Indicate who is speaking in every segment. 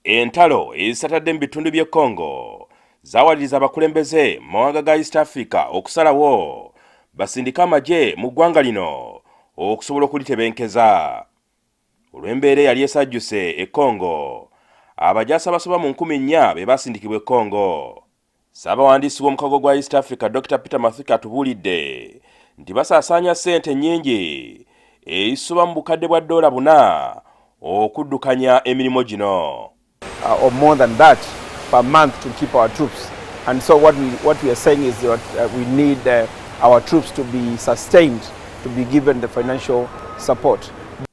Speaker 1: Entalo ezisatadde mu bitundu by'e Congo zawaliriza abakulembeze mu mawanga ga East Africa okusalawo basindike amagye mu ggwanga lino okusobola okulitebenkeza. Olw'embeera yali esajjuse e Congo, abajaasi abasoba mu 4,000 be basindikibwa e Congo. Ssaabawandiisi w'omukago gwa East Africa Dr. Peter Mathuki atubuulidde nti basaasaanya ssente nnyingi ezisoba mu bukadde bwa $4 buna okuddukanya emirimu gino.
Speaker 2: Or more than that per month to keep our troops. And so what we are saying is that we need our troops to be sustained, to be given the financial support.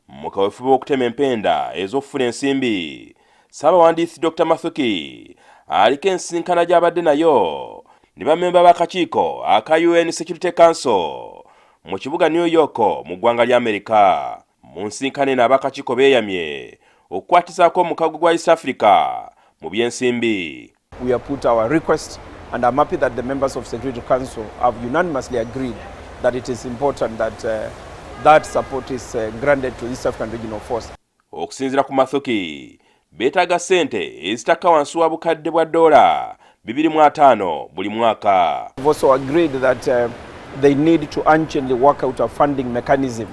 Speaker 1: Mu kaweefube w'okutema empenda ez'okufuna ensimbi, Ssaabawandiisi Dr. Mathuki aliko ensinkana gy'abadde nayo ne bammemba b'Akakiiko aka UN Security Council mu kibuga New York mu ggwanga lya America. Mu nsinkane n'Abakakiiko beeyamye okukwatisaako omukago gwa East Africa mu by'ensimbi.
Speaker 2: We have put our request, and I'm happy that the members of Security Council have unanimously agreed that it is important that that support is granted to East African Regional Force.
Speaker 1: Okusinziira ku Mathuki, beetaaga ssente ezitakka wansi wa bukadde bwa $250 buli mwaka.
Speaker 2: We've also agreed that they need to urgently work out a funding mechanism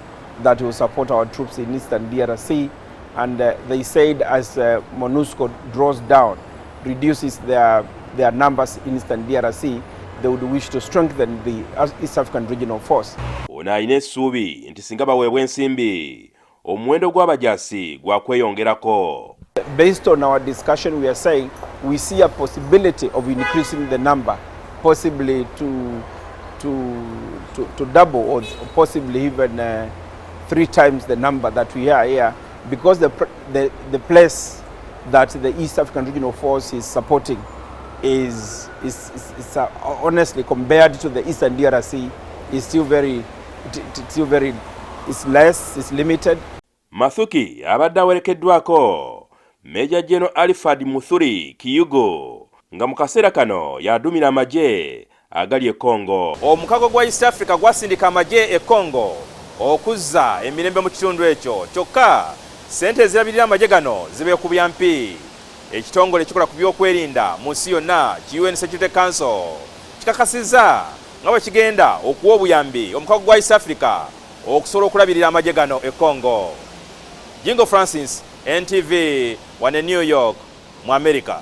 Speaker 2: that will support our troops in Eastern DRC. And they said as MONUSCO draws down, reduces their numbers in Eastern DRC, they would wish to strengthen the East African Regional Force.
Speaker 1: Ono alina essuubi nti singa baweebwa ensimbi, omuwendo gw'abajaasi gwa kweyongerako.
Speaker 2: Based on our discussion, we are saying we see a possibility of increasing the number, possibly to double or possibly even 3 times the number that we are here. Because the place that the East African Regional Force is supporting is honestly, compared to the Eastern DRC, is still very, it's less, it's limited.
Speaker 1: Mathuki abadde awerekeddwako Major General Alfred Muthuri Kiyugo nga mu kaseera kano yadumira amagye agali e Congo.
Speaker 3: Omukago gwa East Africa gwasindika amagye e Congo okuzza emirembe mu kitundu ekyo, kyokka ssente ezirabirira amagye gano zibeekubya mpi. Ekitongole ekikola ku byokwerinda mu nsi yonna UN Security Council kikakasizza nga bwe kigenda okuwa obuyambi omukago gwa East Africa okusobola okulabirira amagye gano e Congo. Jjingo Francis, NTV, wane New York, mu America.